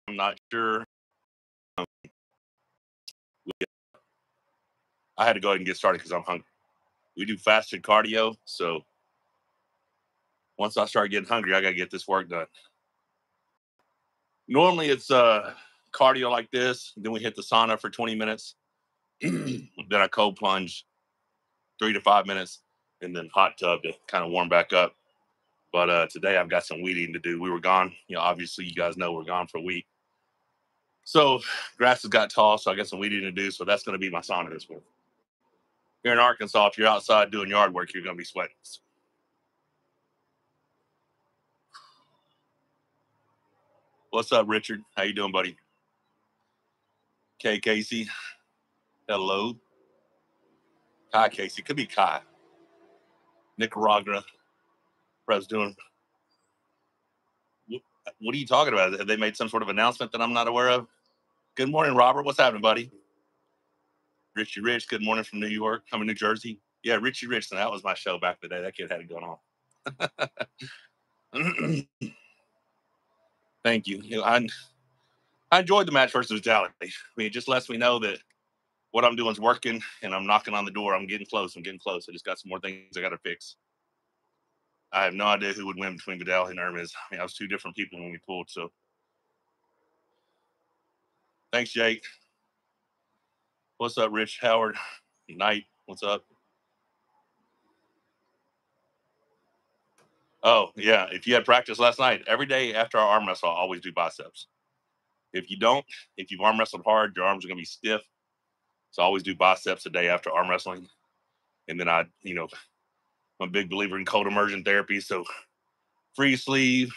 I'm not sure. I had to go ahead and get started because I'm hungry. We do fasted cardio, so once I start getting hungry, I got to get this work done. Normally it's cardio like this, then we hit the sauna for 20 minutes, then I cold plunge 3 to 5 minutes, and then hot tub to kind of warm back up. But today I've got some weed eating to do. We were gone, obviously you guys know we're gone for a week. So grass has got tall, so I got some weed eating to do. So that's going to be my sauna this week. Here in Arkansas, if you're outside doing yard work, you're going to be sweating. What's up, Richard? How you doing, buddy? Okay, Casey. Hello. Kai Casey. Could be Kai. Nicaragua. Press doing. What are you talking about? Have they made some sort of announcement that I'm not aware of? Good morning, Robert. What's happening, buddy? Richie Rich. Good morning from New York. I'm in New Jersey. Yeah, Richie Rich. That was my show back in the day. That kid had it going on. Thank you. I enjoyed the match versus Vitality. I mean, it just lets me know that what I'm doing is working, and I'm knocking on the door. I'm getting close. I just got some more things I got to fix. I have no idea who would win between Vidal and Hermes. I mean, I was two different people when we pulled. So, thanks, Jake. What's up, Rich Howard? Knight, what's up? Oh yeah, if you had practice last night, every day after our arm wrestle, I always do biceps. If you don't, if you've arm wrestled hard, your arms are gonna be stiff. So I always do biceps a day after arm wrestling, and then I'm a big believer in cold immersion therapy. So free sleeve,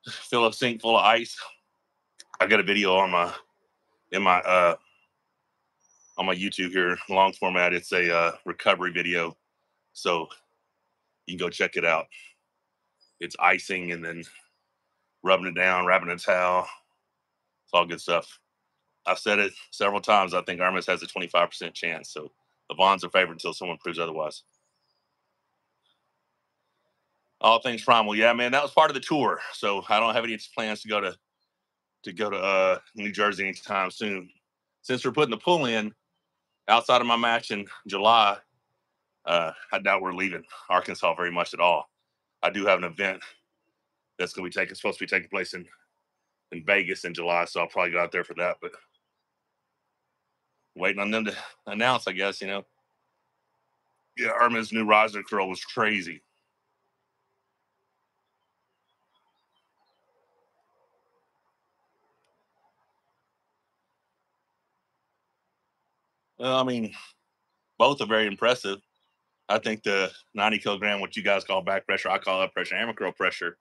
fill a sink full of ice. I got a video on my YouTube here, long format. It's a recovery video, so you can go check it out. It's icing and then rubbing it down, wrapping a towel. It's all good stuff. I've said it several times. I think Armis has a 25% chance. So the Vons are favored until someone proves otherwise. All things primal. Yeah, man, that was part of the tour. So I don't have any plans to go to New Jersey anytime soon. Since we're putting the pull in outside of my match in July, I doubt we're leaving Arkansas very much at all. I do have an event that's supposed to be taking place in Vegas in July, so I'll probably go out there for that. But waiting on them to announce, I guess. Yeah, Armin's new riser curl was crazy. I mean, both are very impressive. I think the 90 kilogram, what you guys call back pressure, I call up pressure, hammer curl pressure,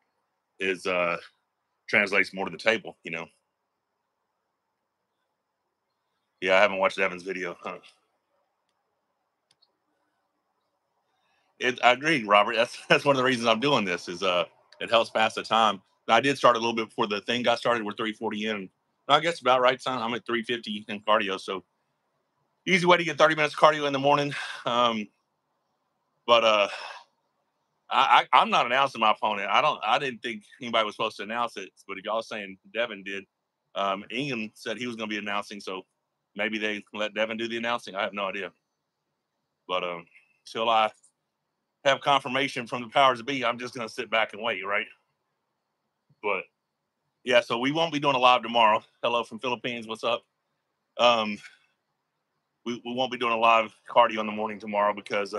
is translates more to the table. Yeah, I haven't watched Evan's video. Huh. I agree, Robert. That's one of the reasons I'm doing this. Is it helps pass the time. I did start a little bit before the thing got started. We're 3:40 in. I guess about right time. I'm at 3:50 in cardio, so easy way to get 30 minutes of cardio in the morning. But I'm not announcing my opponent. I didn't think anybody was supposed to announce it, but if y'all saying Devin did, Ingham said he was going to be announcing, so maybe they let Devin do the announcing. I have no idea. But till I have confirmation from the powers that be, I'm just going to sit back and wait, right? But yeah, so we won't be doing a live tomorrow. Hello from Philippines. What's up? We won't be doing a live cardio in the morning tomorrow because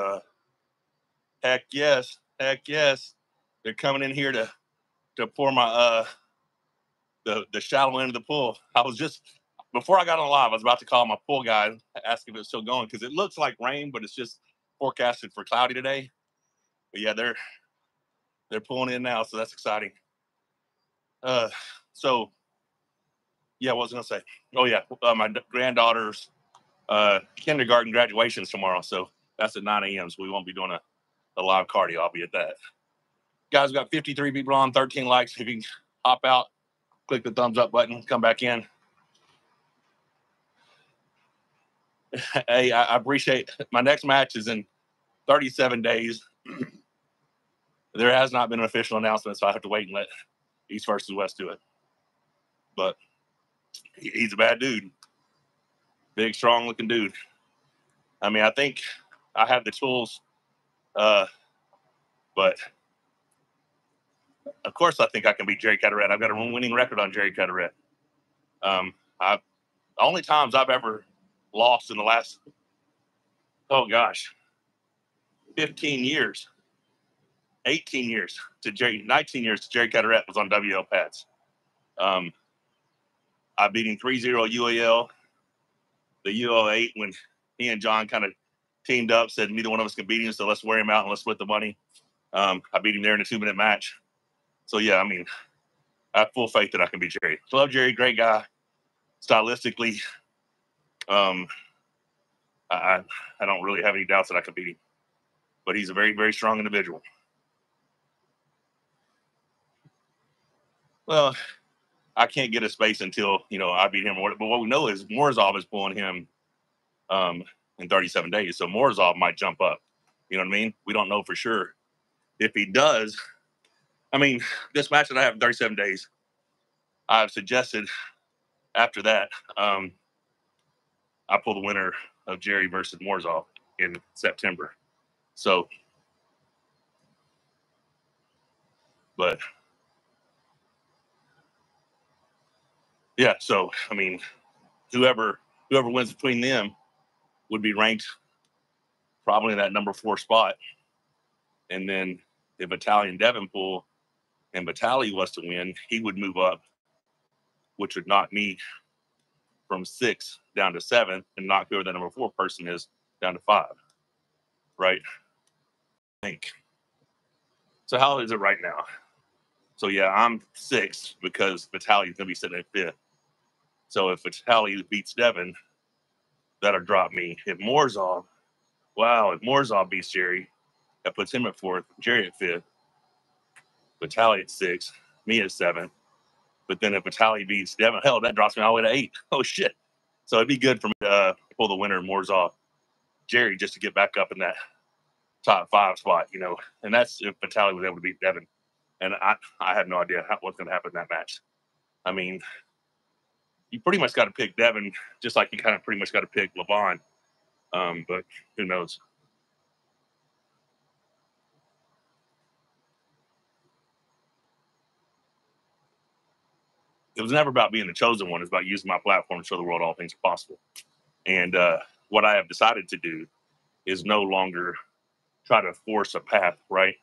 heck yes, they're coming in here to pour my the shallow end of the pool. I was just before I got on live, I was about to call my pool guy and ask if it's still going because it looks like rain, but it's just forecasted for cloudy today. But yeah, they're pulling in now, so that's exciting. So yeah, what was I gonna say? Oh yeah, my granddaughter's kindergarten graduation's tomorrow, so that's at 9 a.m. So we won't be doing a live cardio. I'll be at that. Guys, we got 53 people on, 13 likes. If you can hop out, click the thumbs up button, come back in. Hey, I appreciate my next match is in 37 days. There has not been an official announcement, so I have to wait and let East versus West to it. But he's a bad dude. Big, strong looking dude. I mean, I think I have the tools, but of course I think I can beat Jerry Caderet. I've got a winning record on Jerry Caderet. The only times I've ever lost in the last, oh gosh, 15 years, 18 years to Jerry, 19 years to Jerry Caderet was on WL pads. I beat him 3-0 UAL. The UO8 when he and John kind of teamed up, said neither one of us can beat him, so let's wear him out and let's split the money. I beat him there in a 2-minute match. So yeah, I mean, I have full faith that I can beat Jerry. Love Jerry, great guy. Stylistically, I don't really have any doubts that I can beat him. But he's a very, very strong individual. Well, I can't get a space until, I beat him. But what we know is Morozov is pulling him in 37 days. So Morozov might jump up. You know what I mean? We don't know for sure. If he does, I mean, this match that I have in 37 days, I've suggested after that, I pull the winner of Jerry versus Morozov in September. So, but yeah, so I mean, whoever wins between them would be ranked probably in that number 4 spot. And then if Italian Devonpool and Vitali was to win, he would move up, which would knock me from 6 down to 7 and knock whoever the number 4 person is down to 5. Right? I think. So how is it right now? So yeah, I'm 6 because Vitali's gonna be sitting at 5th. So if Vitali beats Devin, that'll drop me. If Morozov beats Jerry, that puts him at 4th, Jerry at 5th, Vitali at 6th, me at 7th. But then if Vitali beats Devin, hell, that drops me all the way to 8. Oh shit! So it'd be good for me to pull the winner of Morozov, Jerry, just to get back up in that top 5 spot, And that's if Vitali was able to beat Devin. And I have no idea what's going to happen in that match. I mean, you pretty much got to pick Devin, just like you kind of pretty much got to pick Levon. But who knows? It was never about being the chosen one. It's about using my platform to show the world all things are possible. And what I have decided to do is no longer try to force a path, right?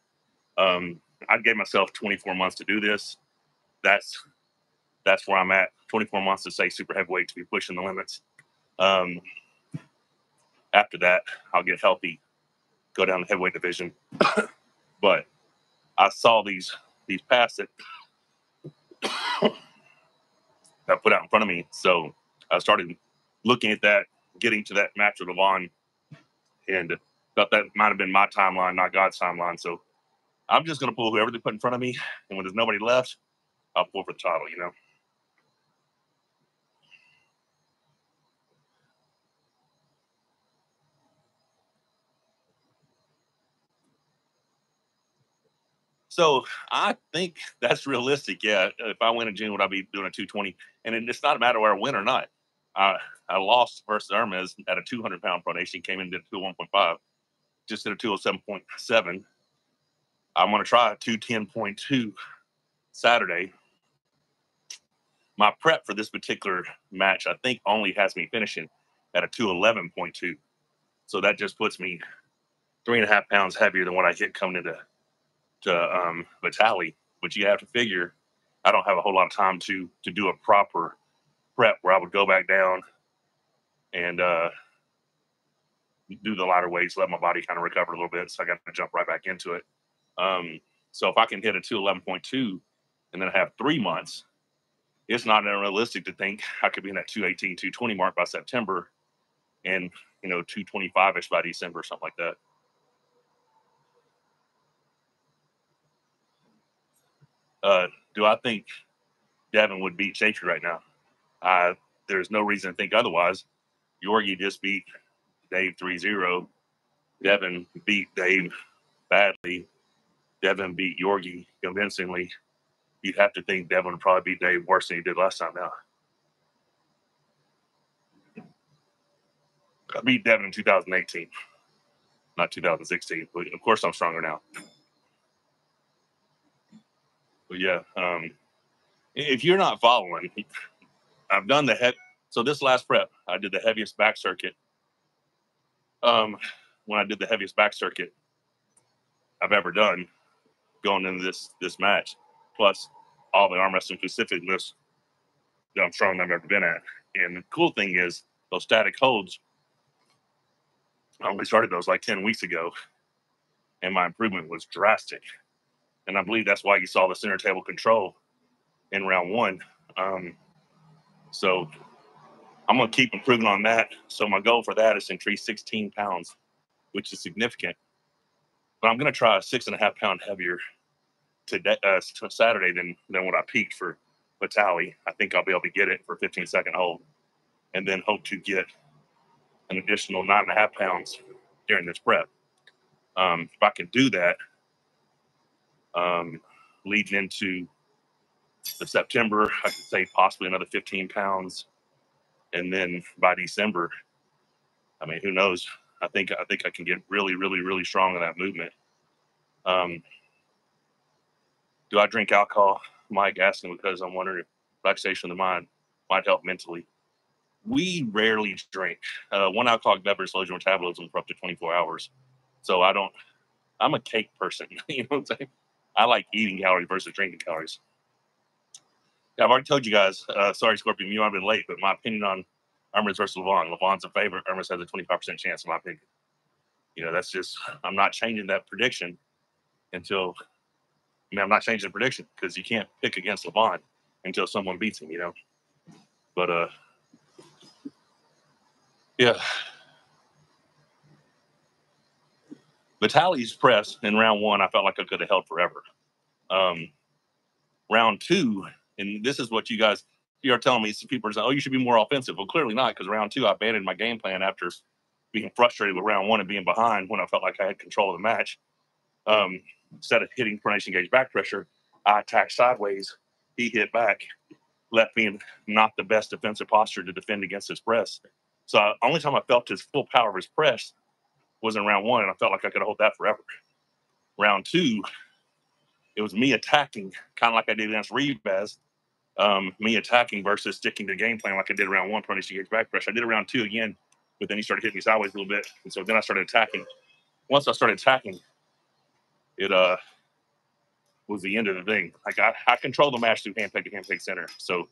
I gave myself 24 months to do this. That's where I'm at. 24 months to say super heavyweight, to be pushing the limits. After that, I'll get healthy, go down the heavyweight division. But I saw these paths that put out in front of me. So I started looking at that, getting to that match with Levon, and thought that might have been my timeline, not God's timeline. So I'm just going to pull whoever they put in front of me. And when there's nobody left, I'll pull for the title, So I think that's realistic. Yeah. If I win in June, would I be doing a 220? And it's not a matter where I win or not. I lost versus Hermes at a 200-pound pronation, came in and did 201.5, just did a 207.7. I'm going to try a 210.2 Saturday. My prep for this particular match, I think, only has me finishing at a 211.2. So that just puts me 3.5 pounds heavier than what I hit coming into Vitali. But you have to figure I don't have a whole lot of time to do a proper prep where I would go back down and do the lighter weights, let my body kind of recover a little bit. So I got to jump right back into it. So if I can hit a 211.2 and then have 3 months, it's not unrealistic to think I could be in that 218, 220 mark by September and, 225-ish by December or something like that. Do I think Devin would beat Shafee right now? There's no reason to think otherwise. Yorgi just beat Dave 3-0. Devin beat Dave badly. Devin beat Yorgi convincingly. you'd have to think Devin would probably beat Dave worse than he did last time now. I beat Devin in 2018, not 2016. But of course, I'm stronger now. But yeah, if you're not following, I've done the head. So this last prep, I did the heaviest back circuit. When I did the heaviest back circuit I've ever done going into this match, plus all the arm wrestling specific lifts that I'm strong I've ever been at. And the cool thing is those static holds, I only started those like 10 weeks ago, and my improvement was drastic. And I believe that's why you saw the center table control in round one. So I'm going to keep improving on that. So my goal for that is to increase 16 pounds, which is significant. But I'm going to try a 6.5 pound heavier today, Saturday than what I peaked for Vitali. I think I'll be able to get it for 15-second hold, and then hope to get an additional 9.5 pounds during this prep. If I can do that, leading into the September, I could say possibly another 15 pounds, and then by December, I mean, who knows? I think I can get really, really, really strong in that movement. Do I drink alcohol? Mike asking because I'm wondering if relaxation of the mind might help mentally. We rarely drink. One alcoholic beverage slows your metabolism for up to 24 hours. So I'm a cake person. You know what I'm saying? I like eating calories versus drinking calories. Yeah, I've already told you guys, sorry, Scorpion, you might have been late, but my opinion on Ermers versus Levon. Levon's a favorite. Ermers has a 25% chance, in my opinion. You know, that's just, I'm not changing that prediction until, I'm not changing the prediction because you can't pick against Levon until someone beats him, you know? But, yeah. Vitali's press in round one, I felt like I could have held forever. Round two, and this is what you guys, you're telling me, people are saying, oh, you should be more offensive. Well, clearly not, because round two, I abandoned my game plan after being frustrated with round one and being behind when I felt like I had control of the match. Instead of hitting pronation gauge back pressure, I attacked sideways. He hit back, left me in not the best defensive posture to defend against his press. So the only time I felt his full power of his press was in round one, and I felt like I could hold that forever. Round two, it was me attacking, kind of like I did against Rebaz, me attacking versus sticking to the game plan like I did round one, pronation gauge back pressure. I did round two again, but then he started hitting me sideways a little bit, and so then I started attacking. Once I started attacking, it was the end of the thing. Like I control the match through hand peg to hand peg center, so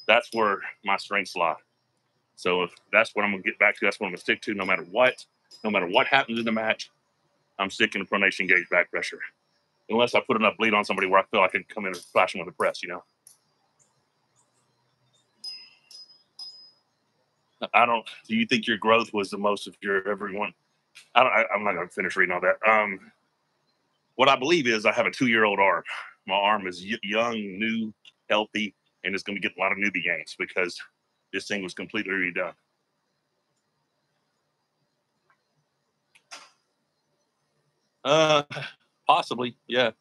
that's where my strengths lie. So if that's what I'm gonna get back to, that's what I'm gonna stick to, no matter what happens in the match. I'm sticking to pronation gauge back pressure, unless I put enough bleed on somebody where I feel I can come in and flash them with a press, you know. Do you think your growth was the most of your everyone? I'm not going to finish reading all that. What I believe is I have a 2-year-old arm. My arm is young, new, healthy, and it's going to get a lot of newbie gains because this thing was completely redone. Possibly, yeah.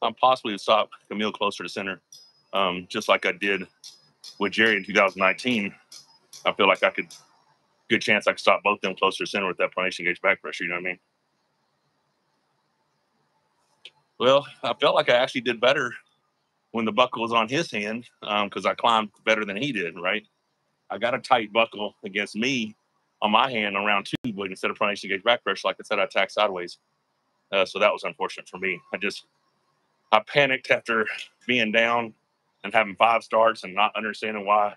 I'm possibly to stop Camille closer to center, just like I did with Jerry in 2019. I feel like good chance I could stop both them closer to center with that pronation gauge back pressure. You know what I mean? Well, I felt like I actually did better when the buckle was on his hand because I climbed better than he did, right? I got a tight buckle against me on my hand on round two, but instead of pronation gauge back pressure, like I said, I attacked sideways. So that was unfortunate for me. I panicked after being down and having 5 starts and not understanding why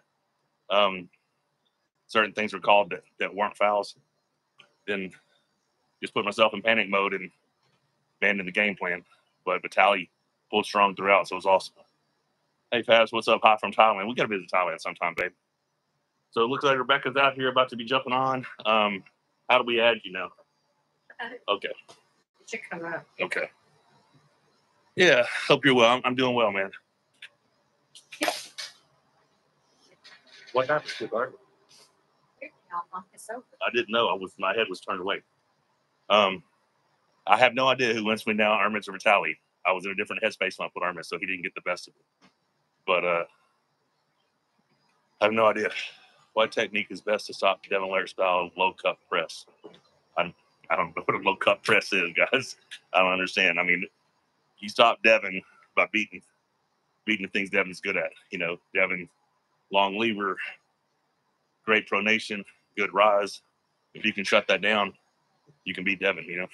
certain things were called that weren't fouls. Then just put myself in panic mode and abandoned the game plan. But Vitali pulled strong throughout, so it was awesome. Hey, Faz, what's up? Hi from Thailand. We got to visit Thailand sometime, babe. So it looks like Rebecca's out here about to be jumping on. How do we add you now? Okay. It should come up. Okay. Yeah, hope you're well. I'm doing well, man. What happened to Bart? I didn't know. My head was turned away. I have no idea who wins me now, Ermits or Vitali. I was in a different headspace when I put arm in, so he didn't get the best of it. But I have no idea what technique is best to stop Devin Lair style low cup press. I, I don't know what a low cup press is, guys. I don't understand. I mean, you stop Devin by beating the things Devin's good at. You know, Devin, long lever, great pronation, good rise. If you can shut that down, you can beat Devin, you know.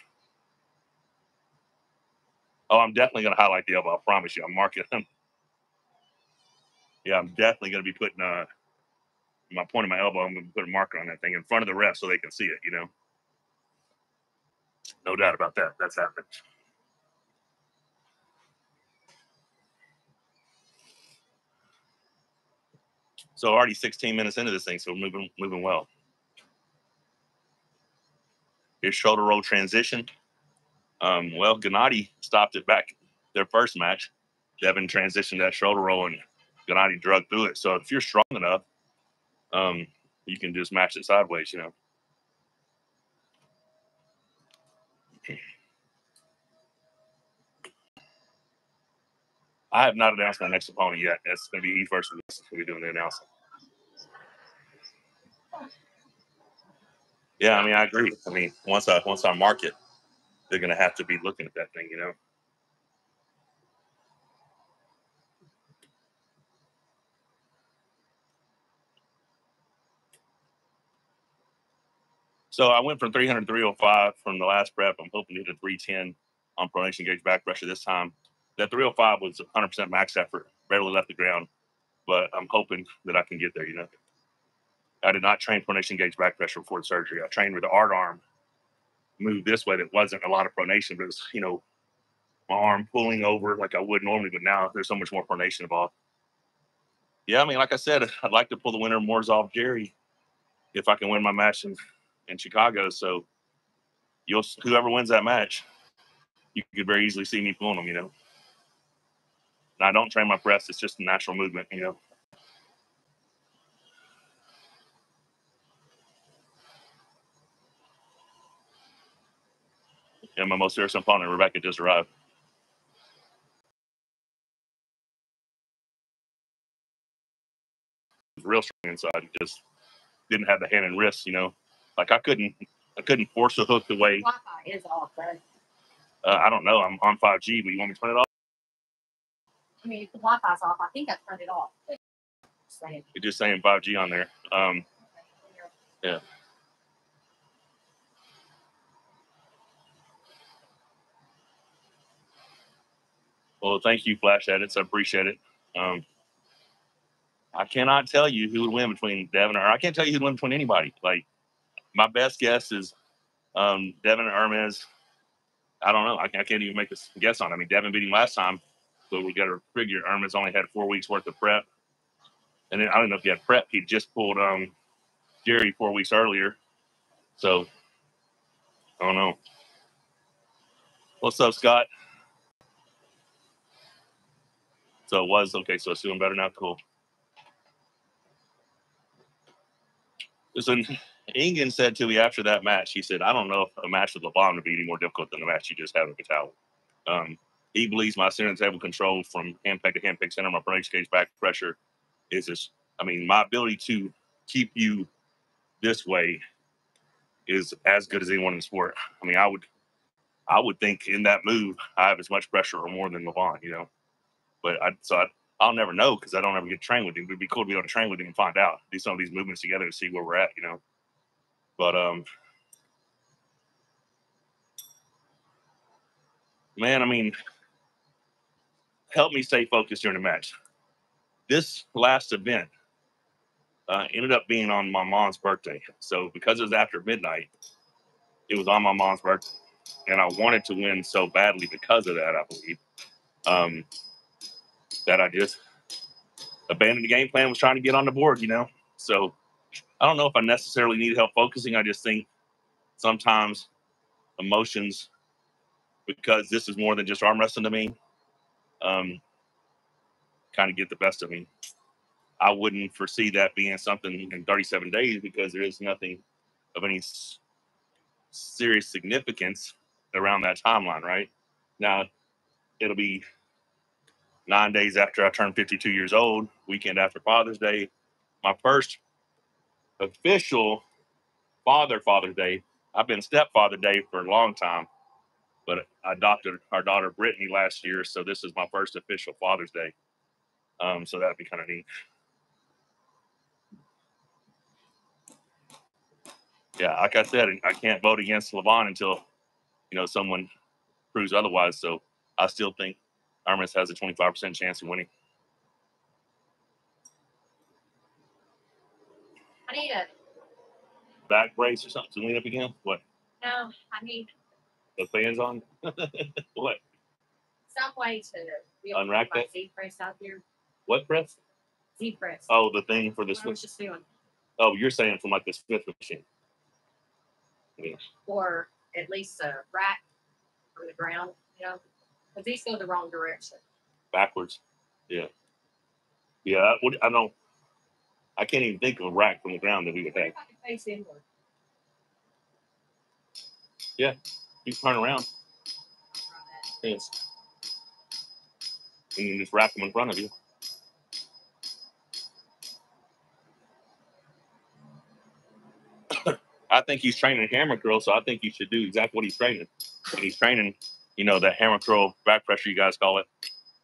Oh, I'm definitely going to highlight the elbow. I promise you. I'm marking him. Yeah, I'm definitely going to be putting my point of my elbow. I'm going to put a marker on that thing in front of the ref so they can see it, you know. No doubt about that. That's happening. So already 16 minutes into this thing, so we're moving well. Here's shoulder roll transition. Well, Gennady stopped it back their first match. Devin transitioned that shoulder roll and Gennady drug through it. So if you're strong enough, you can just match it sideways, you know. I have not announced my next opponent yet. It's going to be Heath versus us. We're doing the announcement. Yeah, I mean, I agree. I mean, once I mark it, they're going to have to be looking at that thing, you know. So I went from 300 to 305 from the last prep. I'm hoping to hit a 310 on pronation gauge back pressure this time. That 305 was 100% max effort, barely left the ground, but I'm hoping that I can get there, you know. I did not train pronation gauge back pressure before the surgery. I trained with the art arm, moved this way. That wasn't a lot of pronation, but it was, you know, my arm pulling over like I would normally, but now there's so much more pronation involved. Yeah, I mean, like I said, I'd like to pull the winner of Morzov Jerry if I can win my match in Chicago. So whoever wins that match, you could very easily see me pulling them, you know. And I don't train my press, it's just a natural movement, you know. And my most serious opponent, Rebecca, just arrived. Real strong inside. Just didn't have the hand and wrist, you know. Like I couldn't force a hook the way. Wi-Fi is off, right? I don't know. I'm on 5G, but you want me to turn it off? I mean, if the Wi-Fi's off, I think I turned it off. You're just saying 5G on there. Yeah. Well, thank you, Flash Edits. I appreciate it. I cannot tell you who would win between Devin or I can't tell you who'd win between anybody. Like my best guess is Devin and Hermes. I don't know. I can't even make a guess on it. I mean, Devin beat him last time, so we got to figure Hermes only had 4 weeks worth of prep. And then I don't know if he had prep. He just pulled Jerry 4 weeks earlier. So I don't know. What's up, Scott? So it was okay. So it's doing better now. Cool. Listen, Ingen said to me after that match, he said, I don't know if a match with LeBron would be any more difficult than the match you just had with Vitale. He believes my center table control from hand peg to hand peg center, my pronation gauge back pressure is just, I mean, my ability to keep you this way is as good as anyone in the sport. I mean, I would think in that move, I have as much pressure or more than LeBron, you know. But I'll never know because I don't ever get trained with him. It'd be cool to be able to train with him and find out, do some of these movements together to see where we're at, you know. But man, I mean, help me stay focused during the match. This last event ended up being on my mom's birthday. So because it was after midnight, it was on my mom's birthday. And I wanted to win so badly because of that, I believe, that I just abandoned the game plan, was trying to get on the board, you know. So I don't know if I necessarily need help focusing. I just think sometimes emotions, because this is more than just arm wrestling to me, kind of get the best of me. I wouldn't foresee that being something in 37 days because there is nothing of any serious significance around that timeline, right? Now, it'll be 9 days after I turn 52 years old, weekend after Father's Day. My first official Father's Day. I've been stepfather day for a long time, but I adopted our daughter Brittany last year, so this is my first official Father's Day. So that'd be kind of neat. Yeah, like I said, I can't vote against Levon until someone proves otherwise. So I still think Armis has a 25% chance of winning. I need a Back brace or something to lean up again? What? no. I need The fans on? What? some way to be able Unrack to put my that? Z press out there. What press? Z press. Oh, the thing for the What I was Smith. just doing. Oh, you're saying from like the Smith machine. Yeah. Or at least a rack for the ground, because these go the wrong direction. Backwards. Yeah. Yeah. I don't. I can't even think of a rack from the ground that we would have. If I can face inward. Yeah. You turn around. Try Yes. And you just rack them in front of you. I think he's training hammer curl, so I think you should do exactly what he's training. And he's training, that hammer curl back pressure you guys call it.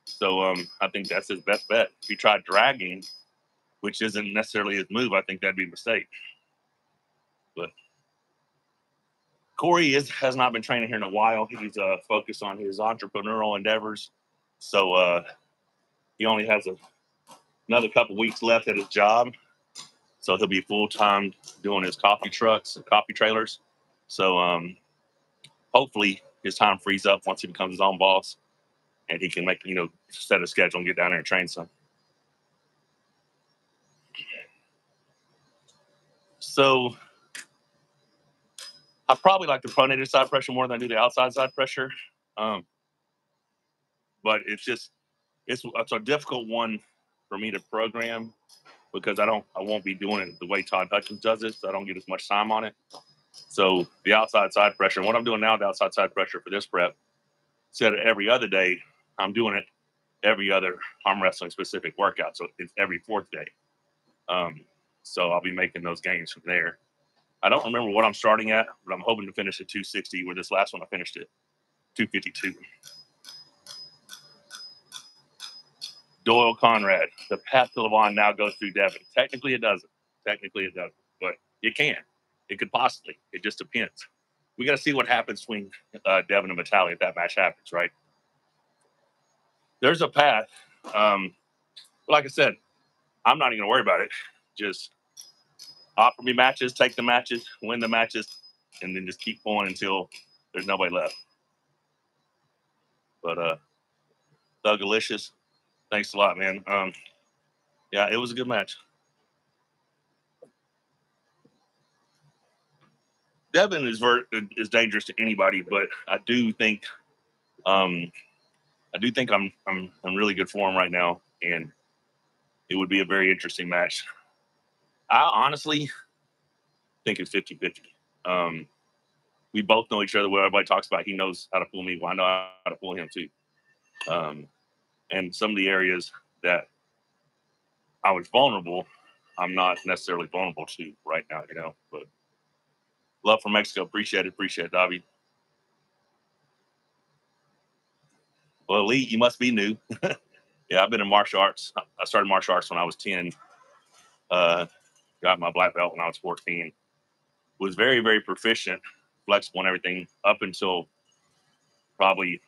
So I think that's his best bet. If you try dragging, which isn't necessarily his move, I think that'd be a mistake. But Corey has not been training here in a while. He's focused on his entrepreneurial endeavors. So he only has another couple weeks left at his job. So he'll be full-time doing his coffee trucks and coffee trailers. So hopefully his time frees up once he becomes his own boss and he can set a schedule and get down there and train some. So I probably like the pronated side pressure more than I do the outside side pressure. But it's a difficult one for me to program because I won't be doing it the way Todd Hutchins does it, so I don't get as much time on it. So the outside side pressure, and what I'm doing now, the outside side pressure for this prep, instead of every other day, I'm doing it every other arm wrestling specific workout. So it's every fourth day. So I'll be making those gains from there. I don't remember what I'm starting at, but I'm hoping to finish at 260, where this last one I finished at 252. Doyle Conrad, the path to Levon now goes through Devin. Technically, it doesn't. But it can. It could possibly. It just depends. We got to see what happens between Devin and Vitaly if that match happens, right? There's a path. Like I said, I'm not even going to worry about it. Just offer me matches, take the matches, win the matches, and then just keep going until there's nobody left. But Thugalicious, thanks a lot, man. Yeah, it was a good match. Devin is dangerous to anybody, but I do think I'm in really good form right now, and it would be a very interesting match. I honestly think it's 50-50. We both know each other. What everybody talks about, he knows how to fool me. Well, I know how to fool him too. And some of the areas that I was vulnerable, I'm not necessarily vulnerable to right now, But love from Mexico. Appreciate it, Davi. Well, Elite, you must be new. Yeah, I've been in martial arts. I started martial arts when I was 10. Got my black belt when I was 14. Was very, very proficient, flexible and everything up until probably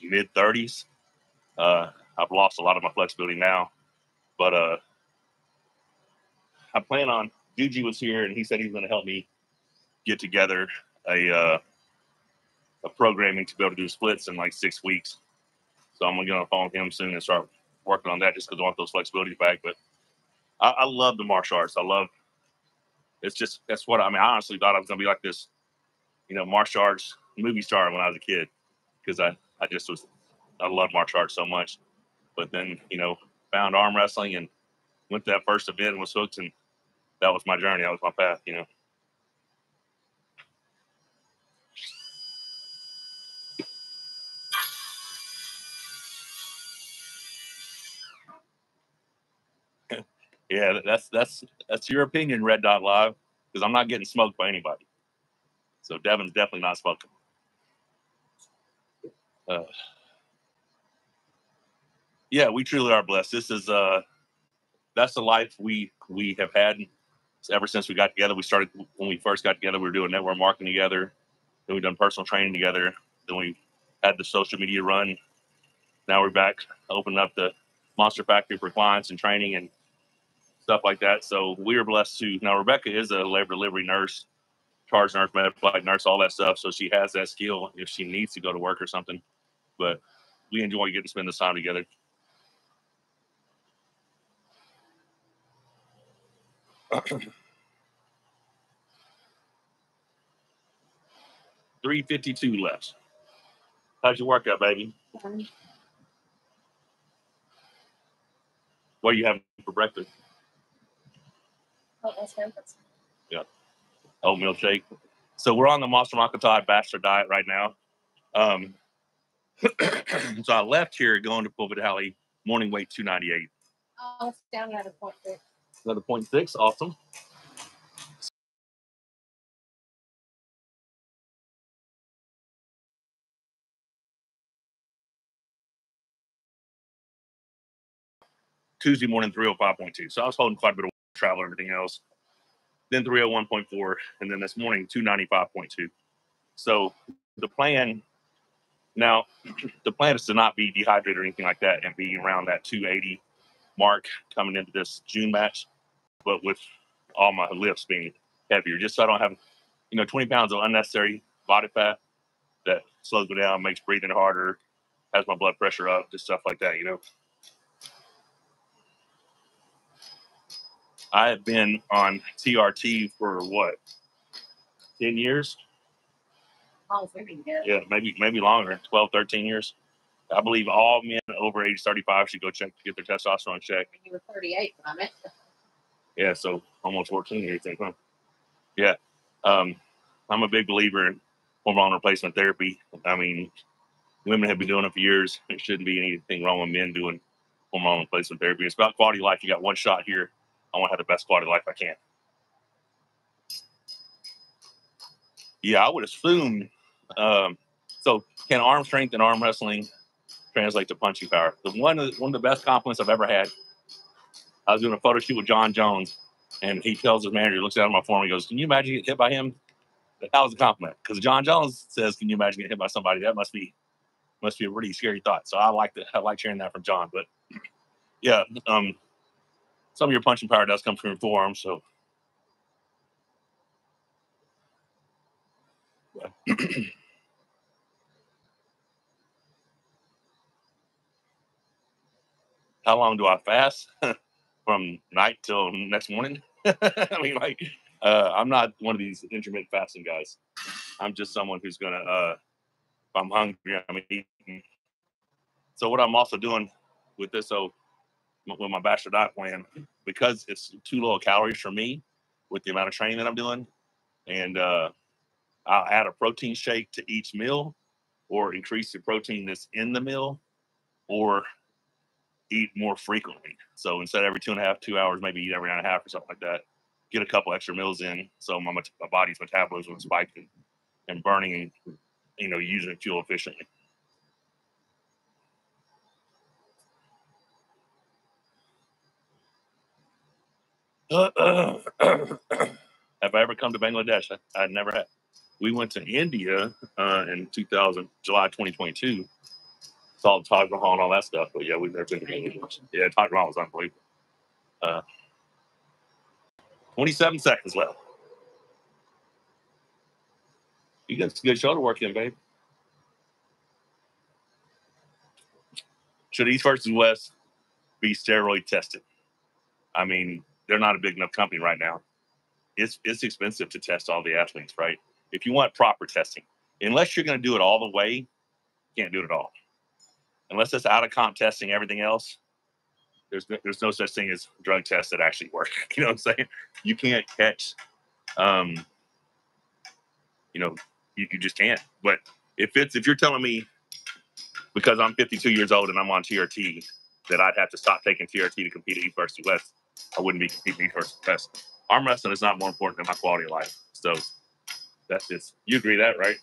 mid 30s. I've lost a lot of my flexibility now, but I plan on. Juji was here and he said he's going to help me get together a programming to be able to do splits in like 6 weeks. So I'm going to get on the phone with him soon and start working on that just because I want those flexibilities back. But I love the martial arts. That's what I honestly thought I was going to be like this, martial arts movie star when I was a kid because I love martial arts so much. But then, found arm wrestling and went to that first event and was hooked, and that was my journey. That was my path, Yeah, that's your opinion, Red Dot Live, because I'm not getting smoked by anybody. So Devin's definitely not smoking. Yeah, we truly are blessed. This is that's the life we have had ever since we got together. We started when we first got together. We were doing network marketing together. Then we done personal training together. Then we had the social media run. Now we're back opening up the Monster Factory for clients and training and stuff like that. So we are blessed too. Now Rebecca is a labor delivery nurse, charge nurse, med flight nurse, all that stuff. So she has that skill if she needs to go to work or something. But we enjoy getting to spend this time together. $3.52 left. How's your workout, baby? What are you having for breakfast? Oh, that's breakfast. Yeah, oatmeal shake. So we're on the Monster Todd Bachelor diet right now. So I left here going to Pulpit Alley, morning weight 298. Oh, it's down at a 0.6. Another 0.6, awesome. Tuesday morning 305.2. So I was holding quite a bit of travel and everything else. Then 301.4, and then this morning 295.2. So the plan now, the plan is to not be dehydrated or anything like that and be around that 280 mark coming into this June match, but with all my lifts being heavier, just so I don't have 20 pounds of unnecessary body fat that slows me down, makes breathing harder, has my blood pressure up, just stuff like that. I have been on TRT for what, 10 years? Oh, very good. Yeah, maybe longer, 12, 13 years. I believe all men over age 35 should go check to get their testosterone checked. You were 38 when I met you. Yeah, so almost 14 years, I think, huh? Yeah. I'm a big believer in hormone replacement therapy. I mean, women have been doing it for years. There shouldn't be anything wrong with men doing hormone replacement therapy. It's about quality of life. You got one shot here. I want to have the best quality of life I can. Yeah, I would assume. So, can arm strength and arm wrestling translate to punching power? One of the best compliments I've ever had. I was doing a photo shoot with John Jones, and he tells his manager, looks at my form, he goes, "Can you imagine getting hit by him?" That was a compliment because John Jones says, "Can you imagine getting hit by somebody?" That must be a really scary thought. So I like that. I like hearing that from John. But yeah, some of your punching power does come from your forearms. So how long do I fast? From night till next morning? I mean, like, I'm not one of these intermittent fasting guys. I'm just someone who's gonna, if I'm hungry, I'm eating. So what I'm also doing with this, with my bachelor diet plan, because it's too low calories for me, with the amount of training that I'm doing, and I'll add a protein shake to each meal, or increase the protein that's in the meal, or eat more frequently. So instead of every 2.5, 2 hours, maybe eat every hour and a half or something like that. Get a couple extra meals in, so my body's metabolism is spiked and burning, using fuel efficiently. Have I ever come to Bangladesh? I never have. We went to India in July 2022. Saw the Taj Mahal and all that stuff. But yeah, we've never been to Bangladesh. Yeah, Taj Mahal was unbelievable. Uh, 27 seconds left. You got some good shoulder work in, babe. Should East versus West be steroid tested? I mean, they're not a big enough company right now. It's expensive to test all the athletes, right? If you want proper testing, unless you're going to do it all the way, you can't do it at all. Unless it's out of comp testing everything else, there's no such thing as drug tests that actually work. You know what I'm saying? You can't catch, um, you just can't. But if you're telling me because I'm 52 years old and I'm on TRT that I'd have to stop taking TRT to compete at East versus West, I wouldn't be competing for success. Arm wrestling is not more important than my quality of life. So that's just, you agree that, right?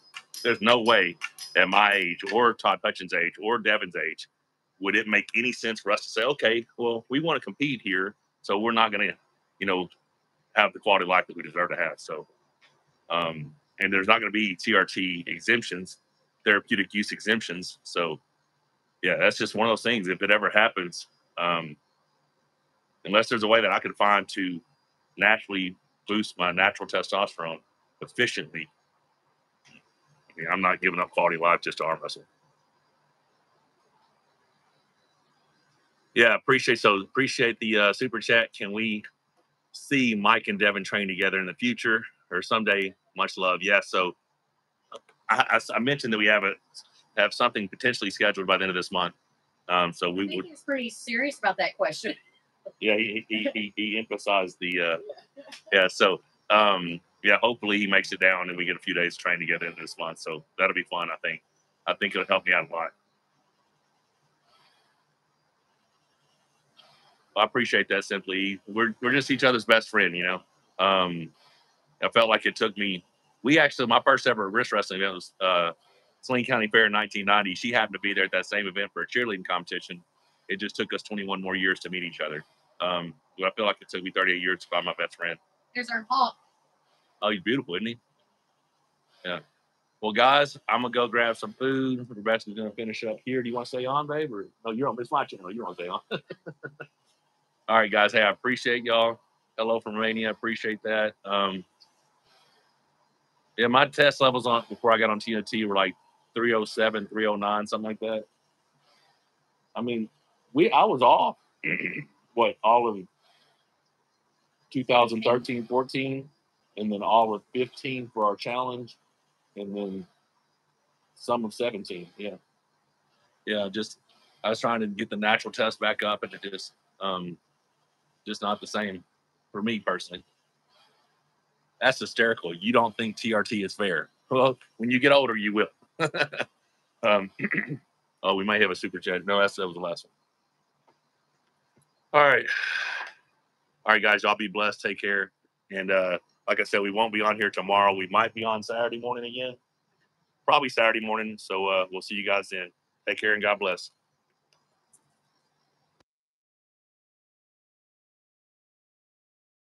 There's no way at my age or Todd Hutchins' age or Devin's age would it make any sense for us to say, okay, well, we want to compete here, so we're not going to, you know, have the quality of life that we deserve to have. So, and there's not going to be TRT exemptions, therapeutic use exemptions. So, yeah, that's just one of those things. If it ever happens, unless there's a way that I can find to naturally boost my natural testosterone efficiently, I mean, I'm not giving up quality of life just to arm wrestle. Yeah, appreciate the super chat. Can we see Mike and Devin train together in the future or someday? Much love. Yeah. So I mentioned that we have something potentially scheduled by the end of this month. So we I think would. he's pretty serious about that question. Yeah, he emphasized the yeah. So yeah, hopefully he makes it down and we get a few days to train together in this month. So that'll be fun. I think it'll help me out a lot. I appreciate that. Simply, we're just each other's best friend. I felt like it took me. We actually, my first ever wrist wrestling event was Saline County Fair in 1990. She happened to be there at that same event for a cheerleading competition. It just took us 21 more years to meet each other. I feel like it took me 38 years to find my best friend. There's our Paul. Oh, he's beautiful, isn't he? Yeah. Well, guys, I'm gonna go grab some food. Rebecca's gonna finish up here. Do you want to stay on, babe? Or no, you're on. It's my channel. You want to stay on? All right, guys. Hey, I appreciate y'all. Hello from Romania. Appreciate that. Yeah, my test levels on before I got on TNT were like 307, 309, something like that. I mean, I was off what all of 2013, 14, and then all of 15 for our challenge, and then some of 17. Yeah. Yeah, just I was trying to get the natural test back up and it just not the same for me personally. That's hysterical. You don't think TRT is fair. Well, when you get older, you will. um, oh, we might have a super chat. No, that was the last one. All right. All right, guys, y'all be blessed. Take care. And like I said, we won't be on here tomorrow. We might be on Saturday morning again. Probably Saturday morning. So we'll see you guys then. Take care and God bless.